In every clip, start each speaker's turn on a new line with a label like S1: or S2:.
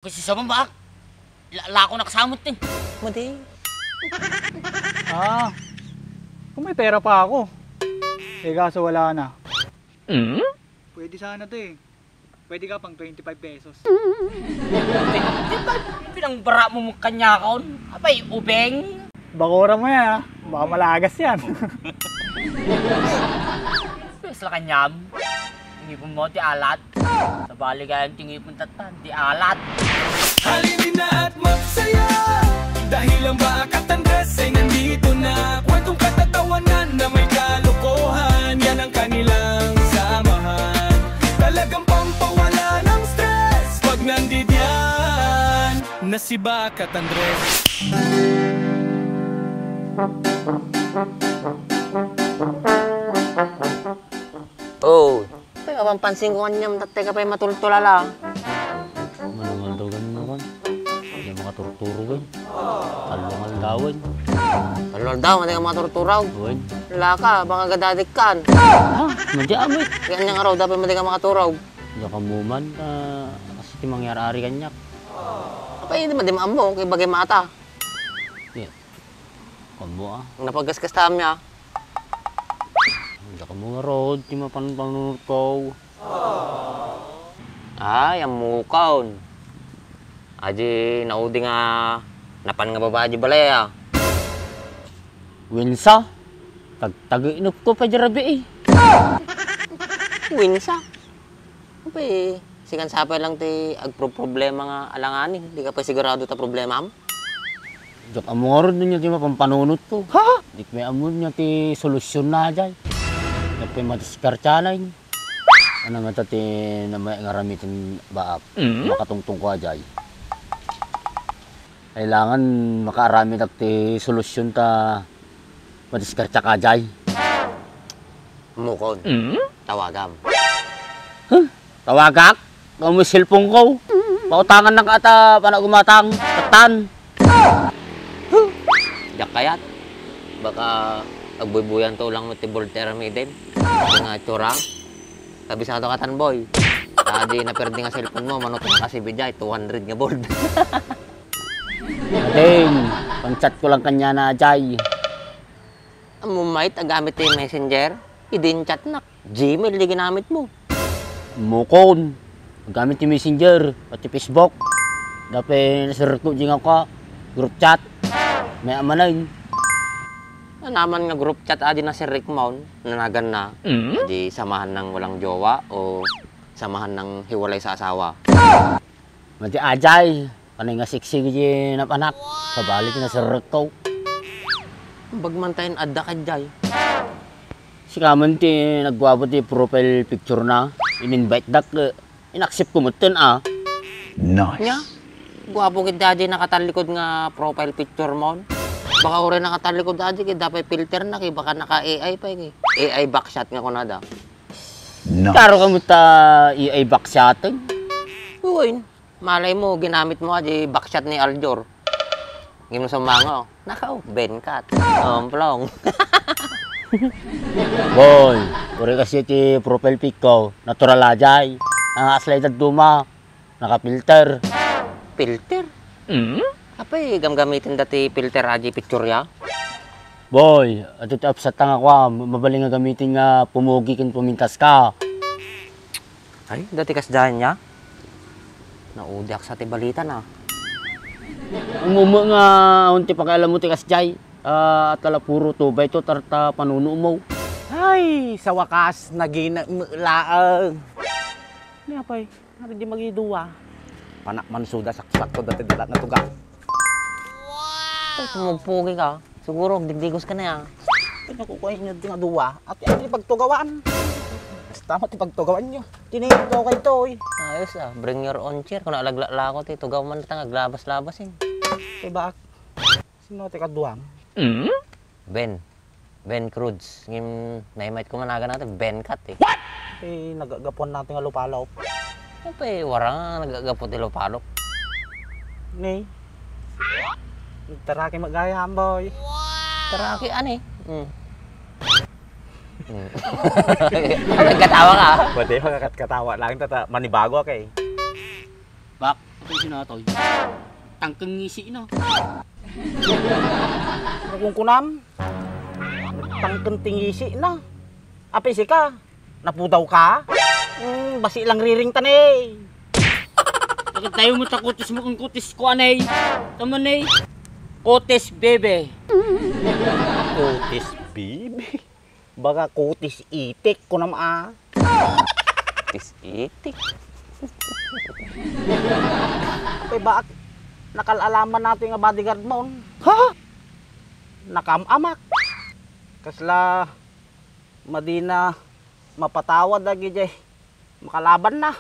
S1: Kasi sa baba, lako na kasamot eh.
S2: Mati.
S3: Kung may pera pa ako. Eh kaso wala na. Pwede sana to eh. Pwede ka pang 25 pesos.
S1: Di ba pinangbara mo kanya kaon? Abay, ubeng.
S3: Bakura mo yan ha. Baka malagas yan.
S1: Sa kanyam. Tingipon mo, ti alat. Sa bali kayang tingipon tatan, ti alat.
S4: Halinin na at magsaya dahil ang Bakat Andres ay nandito na. Kwentong katatawanan na may kalokohan, yan ang kanilang samahan. Talagang pampawala ng stress pag nandiyan na si Bakat Andres.
S2: Oh, kaya pampansin ko kanyang tatay ka pa yung matultulala.
S5: Manumal daw ganun naman. Hindi makaturturo gan. Kalungal dawan.
S2: Kalol daw, mati ka makaturturaw.
S5: Buwan.
S2: Wala ka, baka gadadik kan.
S5: Madi amoy.
S2: Kaya niyang araw, dapat mati ka makaturaw.
S5: Hindi ka muman. Kasi ti mangyari kanyak.
S2: Apa hindi mati maambo, kaya bagay mata.
S5: Kamu
S2: Napagaskas tam niya.
S5: Hindi ka mga road. Di mapanunod ko.
S2: Ay, ang mukaon. Aji, naudi nga, napan nga babae balay ah.
S5: Winsa. Tag-inop ko pa jarabi eh.
S2: Winsa. Apa eh, sikan sapay lang ti agpro-problema nga alanganin. Di ka pa sigurado ta problema am.
S5: Diyak amor niya ti mapampanunod ko. Ha? Di may amor niya ti solusyon na dyan. Diyak may matiskartsanay. Ano nga tati na may ngaramitin baap. Makatungtong ko ajay. Kailangan makaarami ti solusyon ta matiskartsa ka ajay.
S2: Mukon. Tawagam.
S5: Tawagak? Kung may cellphone ko. Pautangan na ka ata panagumatang tatan.
S2: Yak kayat. Baka agbuy-buyan to lang mo ti Voltaire mi din. Nga tsura. Kabisado ka tan boy. Tadi na perdi nga cellphone mo, manot na kasi bidya, 200 nga bold.
S5: Ading, pang-chat ko lang kanya na ajay.
S2: Ang mumait, agamit yung messenger, idin chat na. Gmail, di ginamit mo.
S5: Mukon. Gamit yung messenger, pati Facebook. Dapat nasirot ko dyan ako, group chat. May amanay.
S2: Naman nga group chat adi na si Rick Mount, nanagan na. Di samahan ng walang jowa o samahan ng hiwalay sa asawa.
S5: Mati ajay. Panay nga siksig dyan anak. Sa balik na nasirot ko.
S2: Bagmantayin adda ka jay.
S5: Si Kaman ti nagwabot ti profile picture na. In-invite dak. In-accept ko mo tin ah.
S3: Nice.
S2: Nya, gwapo kid dadi nakatalikod nga profile picture mo. Baka ko rin nakatalikod dadi kid dapat filter na kay baka naka-AI pa kay. AI backshot nga ko nada.
S3: Nice.
S5: Karo ka mo ta i-ay back sa atin.
S2: Uy, malay mo ginamit mo adi backshot ni Aljor. Ngim sa mga, nakaw, benkat. Omplong.
S5: Boy, kuri kasi ti profile pic ko, natural ajay. Ang aslay na duma, naka-filter.
S2: Filter? Apay, gamgamitin dati filter aji picture ya?
S5: Boy, ato ti upset nga ko, mabaling nga gamitin nga pumugi kin pumintas ka.
S2: Ay, dati kasdahan niya? Naudiak sa ti balita na.
S5: Umumo nga, unti pagkaalam mo ti kasjay. At tala puro tubay to, tarta panuno mo.
S6: Ay, sa wakas, naging laang. Ano apay? Ano di magiduwa? Panak mansuda, saksak to dati dalat na tuga.
S2: Ay, tumugpugi ka. Siguro, digdigos ka na ya.
S6: Pinakukuhin nyo di nga duwa. At yan yung pagtugawaan. Basta mo pagtugawaan nyo. Tinigdo kay to eh.
S2: Ayos ah, bring your own chair. Kung naalagla ko, tugaw man na glabas-labas eh.
S6: Diba? Sino ti kaduwang?
S2: Ben Cruz. Ngim, naimait ko managa natin, Ben Cat eh.
S6: Eh, nagagapon natin nga lupalaw.
S2: Apay, warang nagagapot ni Lopalok.
S6: Ni. Taraki magayaan boy.
S2: Taraki, ano eh. Nagkatawa ka.
S6: Pwede yung katawa lang, manibago kay.
S5: Bak,
S1: Ito sinatoy. Tangkang ngisi na.
S6: Kung kunam, tangkang tingisi na. Apisi ka, napudaw ka? Basi lang riring tanay.
S1: Bakit tayo mo takutis mo kung kutis ko anay? Taman eh. Kutis bebe.
S6: Kutis bibi. Baka kutis itik kunam ah.
S2: Tis itik.
S6: Ay bakit nakalalaman natin nga bodyguard mo? Ha? Nakamamak. Kasla madina mapatawad lagi jay. Makalaban na.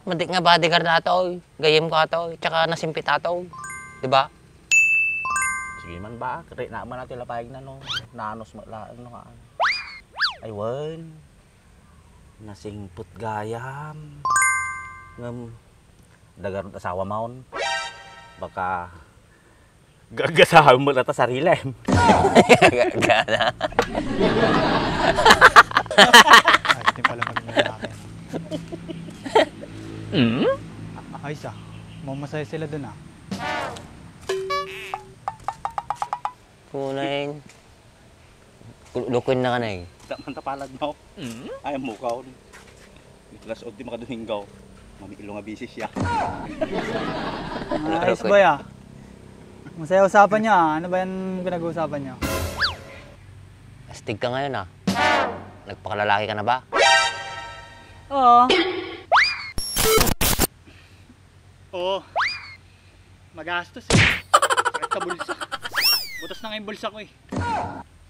S2: Madik nga bodyguard na to. Gayem ko ato. Tsaka nasimpit ato. Diba?
S6: Sige man ba? Kaya naman natin lapayag na no. Nanos maglaan no ka. Ay wan. Nasingput gayam. Ngam dagarot asawa maon. Baka gagasahan mo na ta sarili.
S2: Gana.
S3: Hindi pala maging lalaki. Ayos ah. Mamasaya sila dun ah.
S2: Kunain. Lukuin na ka na eh.
S6: Taman tapalad mo. Ayaw mo ka. Plus od di makaduhinggaw. Mamilo nga busy siya.
S3: Ayos boy ah. Masaya usapan niyo ah. Ano ba yan pinag-uusapan niyo?
S2: Astig ka ngayon ah. Nagpakalalaki ka na ba?
S3: Oo. Oo. Magastos eh. Sakit sa bulsa. Butas na nga yung bulsa ko eh.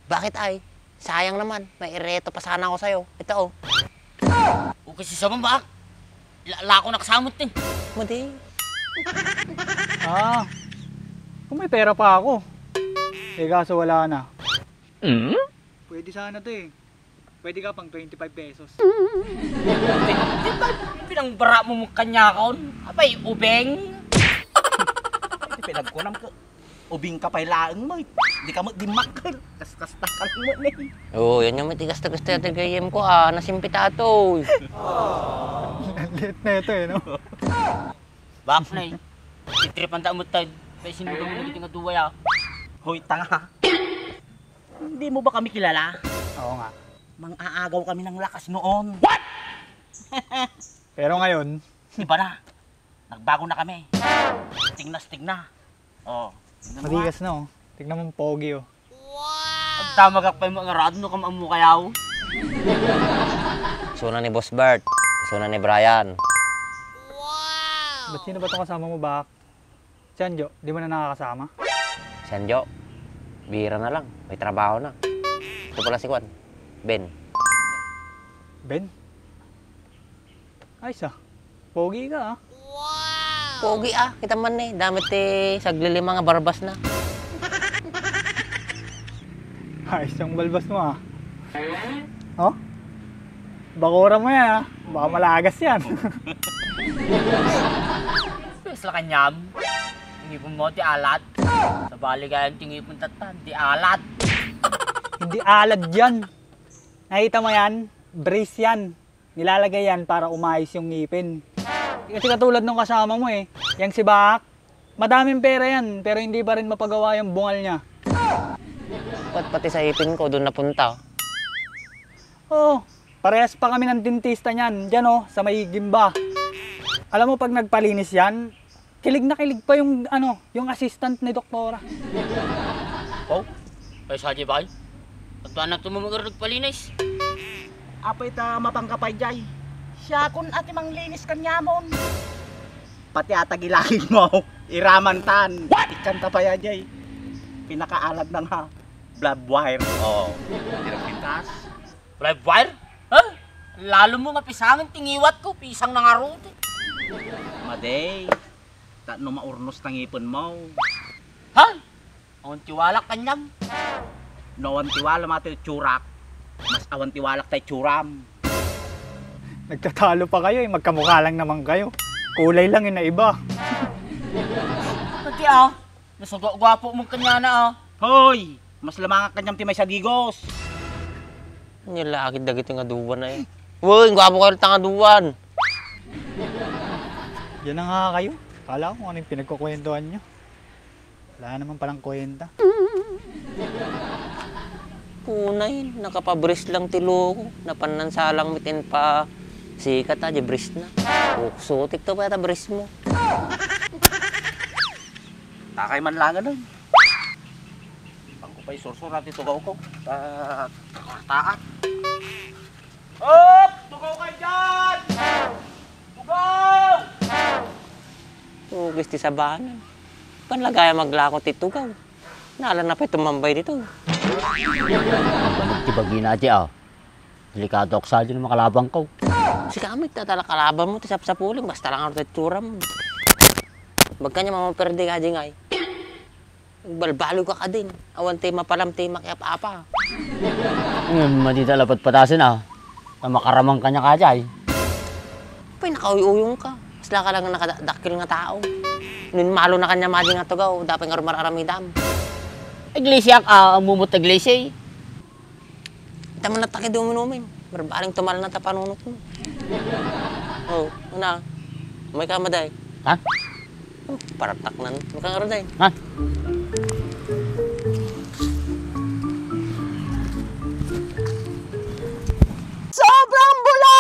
S2: Bakit ay? Sayang naman. May ireto pa sana ako sa'yo. Ito oh.
S1: O kasi sa mambak. Lako nakasamot din.
S2: Mudi.
S3: Ah. Kung may pera pa ako. Eh kaso wala na. Pwede sana to eh. Pwede ka pang 25 pesos.
S1: Di ba pinangbara mo mong kanyakon? Abay, ubeng.
S6: Pinagkunam ka. Ubing ka pa'y laang mo. Di ka mo dimakal. Kas-kas-takal mo na eh.
S2: Oo, yan yung matigas na gusto natin gayem ko ah. Nasimpit ato.
S3: Lit na ito eh no.
S1: Bak na eh. Titripan ta mo tayo. Kaya sinugang mo na dito nga duway ah.
S6: Hoy, tanga. Hindi mo ba kami kilala?
S3: Oo nga.
S6: Mang-aagaw kami ng lakas noon.
S3: Pero ngayon,
S6: Iba na. Nagbago na kami. Stig na. Oh.
S3: matigas na oh. Tignan mo ang pogi oh.
S1: Ang tama ka pa yung mga rado no kamamu kayaw.
S2: Suna ni Boss Bert. Suna ni Brian.
S3: Ba't sino ba itong kasama mo bak? Sanjo, di mo na nakakasama?
S2: Sanjo. Bihira na lang. May trabaho na. Ito pala si Juan. Ben.
S3: Ben? Ayos ah. Pogi ka ah.
S2: Pogi ah. Kita man eh. Damit eh. Saglili mga barbas na.
S3: Ayos ang balbas mo ah. Oh? Bakura mo yan ah. Baka malagas yan.
S1: Sa kanyam. Tingipon mo ti alat. Sa bali kaya tingipon tatan. Di alat.
S3: Hindi alad yan. Nakita mo yan? Brace yan. Nilalagay yan para umayos yung ngipin. Kasi katulad nung kasama mo eh. Yang si Bak. Madaming pera yan. Pero hindi pa rin mapagawa yung bungal niya.
S2: Pati sa ipin ko doon napunta.
S3: Oo. Parehas pa kami ng dentista niyan. Diyan oh, sa may Gimba. Alam mo pag nagpalinis yan, kilig na kilig pa yung ano, yung assistant ni doktora.
S1: Oh? Kaya sa ba? At ba na tumumugar nagpalinis?
S6: Apay ta mapanggapay jay. Siya kun ati manglinis kanyamon. Pati atagilangin mo. Iraman tan. Ikan ta pa ya jay. Pinakaalag na nga. Blood wire. Oh. Tirang pintas.
S1: Live wire? Ha? Lalo mo mapisangan tingiwat ko. Pisang na nga root eh.
S6: Maday. No maurnos ng ipon mo.
S1: Ha? Ang tiwala kanyam.
S6: Noon tiwala mati tsurak. Mas awan tiwalak tay tsuram.
S3: Nagtatalo pa kayo eh, magkamukha lang naman kayo. Kulay lang yun na iba.
S1: Pati ah. Nasa gwapo mong kanya na ah.
S6: Hoy! Mas lamang kanyang timay sa gigos.
S2: Nilakid dagit yung aduwan na eh. Uy, gwapo kayo ng aduwan.
S3: Yan na nga kayo. Kala ko kung ano yung pinagkukwentuhan nyo. Wala naman palang kwenta.
S2: Punay, nakapabris lang tilo ko. Napanansalang mitin pa sikat di bris na. Sutik to pa yata bris mo.
S6: Takay man lang nun. Pang ko pa'y sursurat ito gaw ko. Taat. Hop! Tugaw ka dyan! Tugaw!
S2: Gusti sa bahanan. Panlagaya maglakot itugaw. Naalan na pa tumambay dito.
S5: Balag ti bagi na di Delikado ako sa dyan makalabang ko.
S2: Si kamit tatala kalaban mo, tisap sa puling, basta lang ang tsura mo. Bagka niya mamaperde ka di ngay. Balbalo ka din. Awan tayo mapalam tayo makiap-apa.
S5: Madita lapat patasin na makaramang kanya ka dyan.
S2: Pay nakauy-uyong ka. Sila ka lang nakadakil nga tao. Nun malo na kanya madi nga tugaw, dapat nga rumararamidam.
S5: Iglesia ang mumut iglesia.
S2: Ita mo na takid umunumin. Barbaling tumal na tapanunot mo. Oh, una. May kamaday.
S5: Ha?
S2: Oh, paratak na. Mukhang araday.
S5: Ha?
S6: Sobrang bula!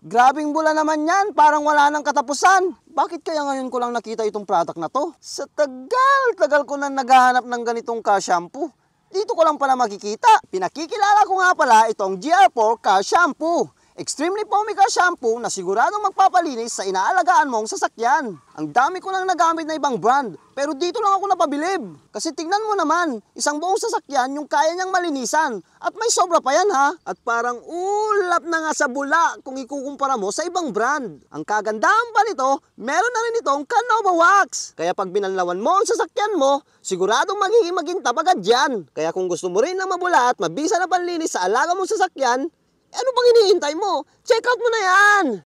S6: Grabing bula naman yan, parang wala nang katapusan. Bakit kaya ngayon ko lang nakita itong product na to? Sa tagal ko na naghahanap ng ganitong car shampoo. Dito ko lang pala makikita. Pinakikilala ko nga pala itong GR4 Car Shampoo. Extremely foamy car shampoo na siguradong magpapalinis sa inaalagaan mong sasakyan. Ang dami ko nang nagamit na ibang brand, pero dito lang ako napabilib. Kasi tingnan mo naman, isang buong sasakyan yung kaya niyang malinisan. At may sobra pa yan ha. At parang ulap na nga sa bula kung ikukumpara mo sa ibang brand. Ang kagandahan pa nito, meron na rin itong Canova Wax. Kaya pag binanlawan mo ang sasakyan mo, siguradong magiging magintab agad yan. Kaya kung gusto mo rin na mabula at mabisa na panlinis sa alaga mong sasakyan, ano pang iniintay mo? Check out mo na yan!